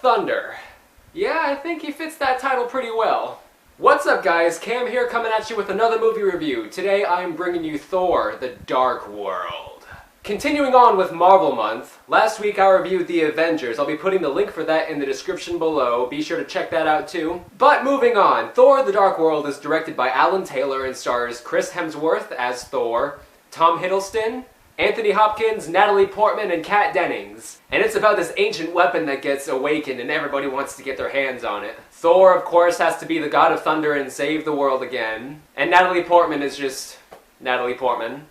Thunder. Yeah, I think he fits that title pretty well. What's up guys, Cam here coming at you with another movie review. Today I'm bringing you Thor, The Dark World. Continuing on with Marvel Month, last week I reviewed The Avengers. I'll be putting the link for that in the description below. Be sure to check that out too. But moving on, Thor, The Dark World is directed by Alan Taylor and stars Chris Hemsworth as Thor, Tom Hiddleston, Anthony Hopkins, Natalie Portman, and Kat Dennings. And it's about this ancient weapon that gets awakened and everybody wants to get their hands on it. Thor, of course, has to be the god of thunder and save the world again. And Natalie Portman is just Natalie Portman.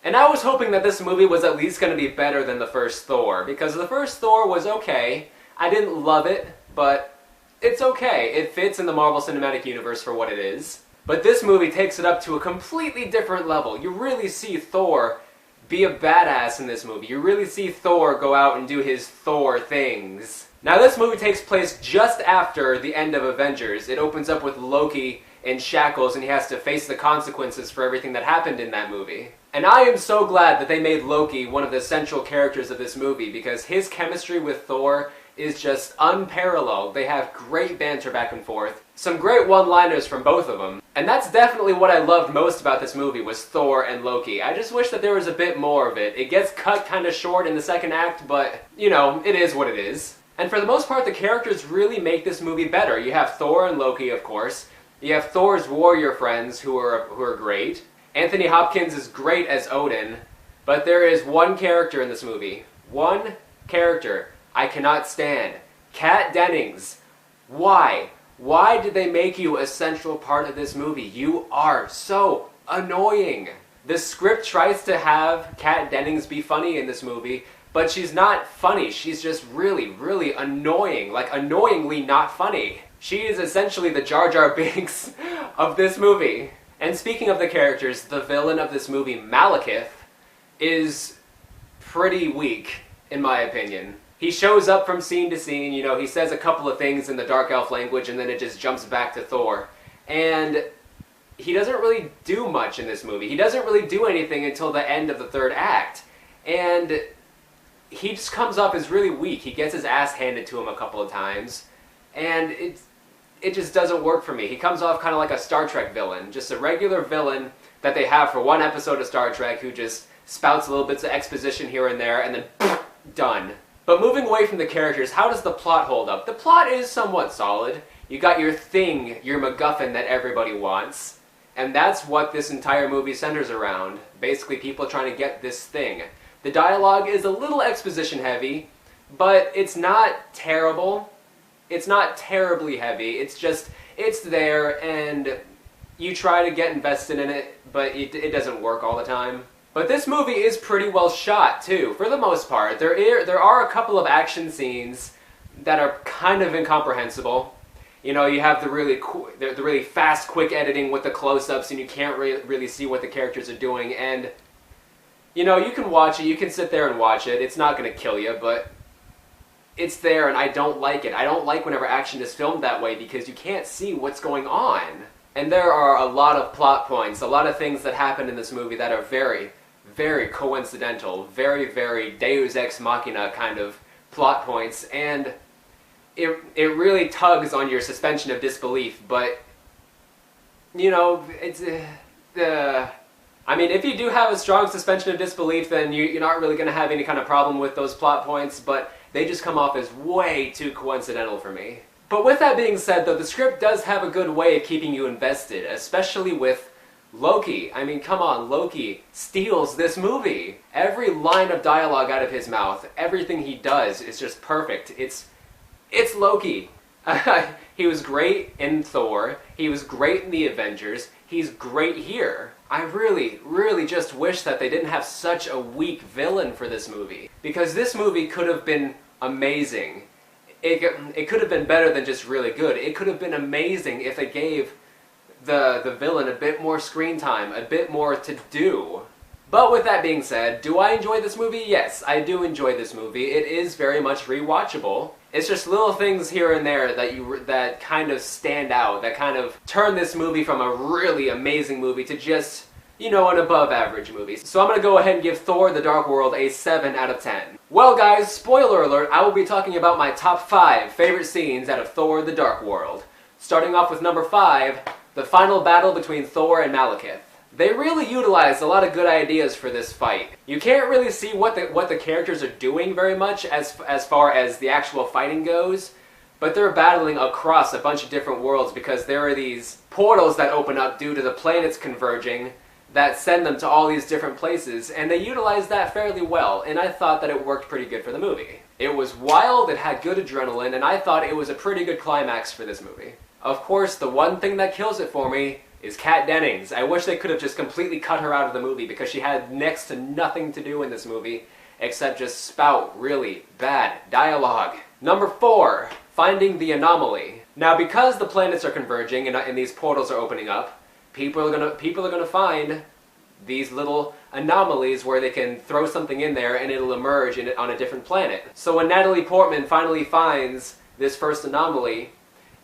And I was hoping that this movie was at least going to be better than the first Thor, because the first Thor was okay. I didn't love it, but it's okay. It fits in the Marvel Cinematic Universe for what it is. But this movie takes it up to a completely different level. You really see Thor be a badass in this movie. You really see Thor go out and do his Thor things. Now this movie takes place just after the end of Avengers. It opens up with Loki in shackles and he has to face the consequences for everything that happened in that movie. And I am so glad that they made Loki one of the central characters of this movie, because his chemistry with Thor is just unparalleled. They have great banter back and forth. Some great one-liners from both of them. And that's definitely what I loved most about this movie, was Thor and Loki. I just wish that there was a bit more of it. It gets cut kind of short in the second act, but, you know, it is what it is. And for the most part, the characters really make this movie better. You have Thor and Loki, of course. You have Thor's warrior friends, who are great. Anthony Hopkins is great as Odin. But there is one character in this movie. One character I cannot stand. Kat Dennings. Why? Why did they make you a central part of this movie? You are so annoying. The script tries to have Kat Dennings be funny in this movie, but she's not funny. She's just really, really annoying. Like, annoyingly not funny. She is essentially the Jar Jar Binks of this movie. And speaking of the characters, the villain of this movie, Malekith, is pretty weak, in my opinion. He shows up from scene to scene, you know, he says a couple of things in the Dark Elf language and then it just jumps back to Thor. And he doesn't really do much in this movie. He doesn't really do anything until the end of the third act. And he just comes off as really weak. He gets his ass handed to him a couple of times. And it just doesn't work for me. He comes off kind of like a Star Trek villain. Just a regular villain that they have for one episode of Star Trek who just spouts little bits of exposition here and there and then done. But moving away from the characters, how does the plot hold up? The plot is somewhat solid. You got your thing, your MacGuffin that everybody wants. And that's what this entire movie centers around. Basically, people trying to get this thing. The dialogue is a little exposition heavy, but it's not terrible. It's not terribly heavy. It's just, it's there, and you try to get invested in it, but it doesn't work all the time. But this movie is pretty well shot, too, for the most part. There are a couple of action scenes that are kind of incomprehensible. You know, you have the really fast, quick editing with the close-ups, and you can't really see what the characters are doing. And, you know, you can watch it, you can sit there and watch it. It's not going to kill you, but it's there, and I don't like it. I don't like whenever action is filmed that way, because you can't see what's going on. And there are a lot of plot points, a lot of things that happen in this movie that are very, very coincidental, very, very Deus Ex Machina kind of plot points, and it really tugs on your suspension of disbelief, but, you know, it's, I mean, if you do have a strong suspension of disbelief, then you're not really going to have any kind of problem with those plot points, but they just come off as way too coincidental for me. But with that being said, though, the script does have a good way of keeping you invested, especially with Loki. I mean, come on, Loki steals this movie. Every line of dialogue out of his mouth, everything he does is just perfect. It's Loki. He was great in Thor. He was great in the Avengers. He's great here. I really, really just wish that they didn't have such a weak villain for this movie. Because this movie could have been amazing. It could have been better than just really good. It could have been amazing if they gave the villain a bit more screen time, a bit more to do. But with that being said, do I enjoy this movie? Yes, I do enjoy this movie. It is very much rewatchable. It's just little things here and there that kind of stand out, that kind of turn this movie from a really amazing movie to just you know, an above average movie. So I'm gonna go ahead and give Thor: The Dark World a 7 out of 10. Well guys, spoiler alert, I will be talking about my top 5 favorite scenes out of Thor: The Dark World. Starting off with number 5, the final battle between Thor and Malekith. They really utilized a lot of good ideas for this fight. You can't really see what the characters are doing very much as far as the actual fighting goes, but they're battling across a bunch of different worlds because there are these portals that open up due to the planets converging that send them to all these different places, and they utilized that fairly well, and I thought that it worked pretty good for the movie. It was wild, it had good adrenaline, and I thought it was a pretty good climax for this movie. Of course, the one thing that kills it for me is Kat Dennings. I wish they could have just completely cut her out of the movie because she had next to nothing to do in this movie except just spout really bad dialogue. Number 4, finding the anomaly. Now, because the planets are converging and these portals are opening up, people are gonna find these little anomalies where they can throw something in there and it'll emerge on a different planet. So when Natalie Portman finally finds this first anomaly,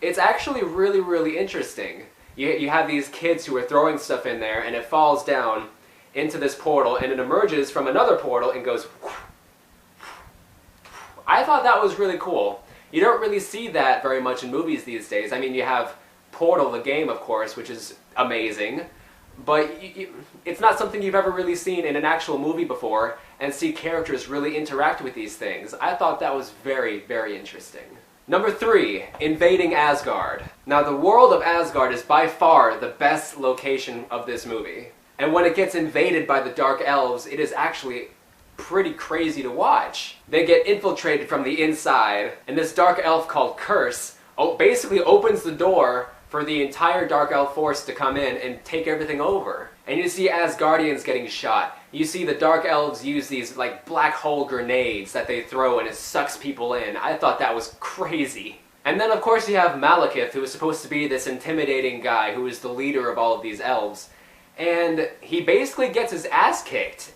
it's actually really, really interesting. You have these kids who are throwing stuff in there and it falls down into this portal and it emerges from another portal and goes. I thought that was really cool. You don't really see that very much in movies these days. I mean, you have Portal, the game, of course, which is amazing, but it's not something you've ever really seen in an actual movie before and see characters really interact with these things. I thought that was very, very interesting. Number 3, invading Asgard. Now, the world of Asgard is by far the best location of this movie. And when it gets invaded by the Dark Elves, it is actually pretty crazy to watch. They get infiltrated from the inside, and this Dark Elf called Curse basically opens the door for the entire Dark Elf force to come in and take everything over. And you see Asgardians getting shot. You see the Dark Elves use these like black hole grenades that they throw and it sucks people in. I thought that was crazy. And then of course you have Malekith, who is supposed to be this intimidating guy who is the leader of all of these elves. And he basically gets his ass kicked.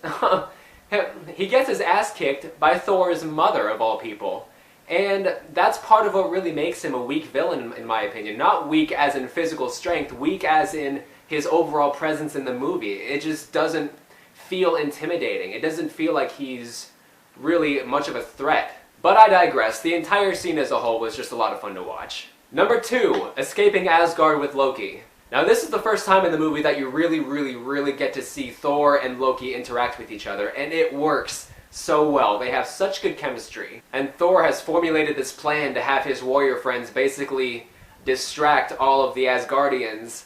He gets his ass kicked by Thor's mother, of all people. And that's part of what really makes him a weak villain, in my opinion. Not weak as in physical strength, weak as in his overall presence in the movie. It just doesn't feel intimidating. It doesn't feel like he's really much of a threat. But I digress. The entire scene as a whole was just a lot of fun to watch. Number 2, escaping Asgard with Loki. Now this is the first time in the movie that you really get to see Thor and Loki interact with each other, and it works so well. They have such good chemistry. And Thor has formulated this plan to have his warrior friends basically distract all of the Asgardians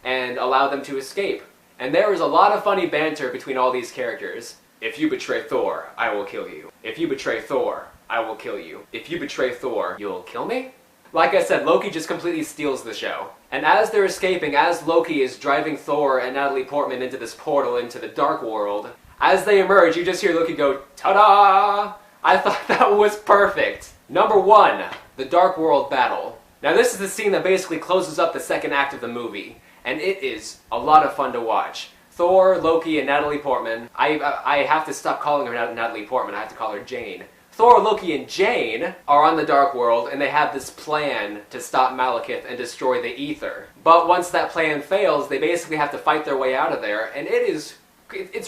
and allow them to escape. And there is a lot of funny banter between all these characters. If you betray Thor, I will kill you. If you betray Thor, I will kill you. If you betray Thor, you'll kill me? Like I said, Loki just completely steals the show. And as they're escaping, as Loki is driving Thor and Natalie Portman into this portal into the Dark World, as they emerge, you just hear Loki go, ta-da! I thought that was perfect. Number 1, the Dark World battle. Now this is the scene that basically closes up the second act of the movie, and it is a lot of fun to watch. Thor, Loki, and Natalie Portman. I have to stop calling her Natalie Portman, I have to call her Jane. Thor, Loki, and Jane are on the Dark World, and they have this plan to stop Malekith and destroy the Ether. But once that plan fails, they basically have to fight their way out of there, and it's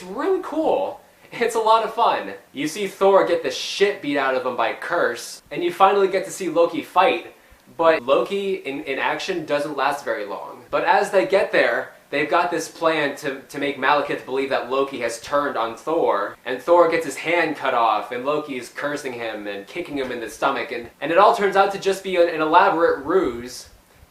really cool. It's a lot of fun. You see Thor get the shit beat out of him by Curse, and you finally get to see Loki fight, but Loki in action doesn't last very long. But as they get there, they've got this plan to make Malekith believe that Loki has turned on Thor, and Thor gets his hand cut off, and Loki's cursing him and kicking him in the stomach, and it all turns out to just be an elaborate ruse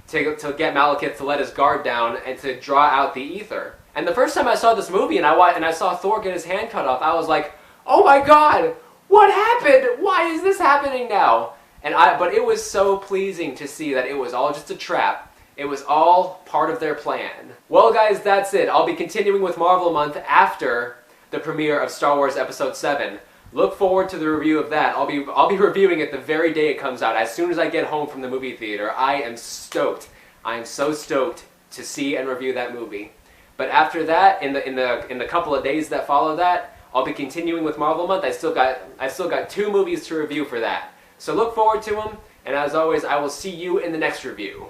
to get Malekith to let his guard down and to draw out the Ether. And the first time I saw this movie and I saw Thor get his hand cut off, I was like, oh my god, what happened? Why is this happening now? But it was so pleasing to see that it was all just a trap. It was all part of their plan. Well guys, that's it. I'll be continuing with Marvel Month after the premiere of Star Wars Episode 7. Look forward to the review of that. I'll be reviewing it the very day it comes out. As soon as I get home from the movie theater, I am stoked. I am so stoked to see and review that movie. But after that, in the couple of days that follow that, I'll be continuing with Marvel Month. I still got 2 movies to review for that. So look forward to them, and as always, I will see you in the next review.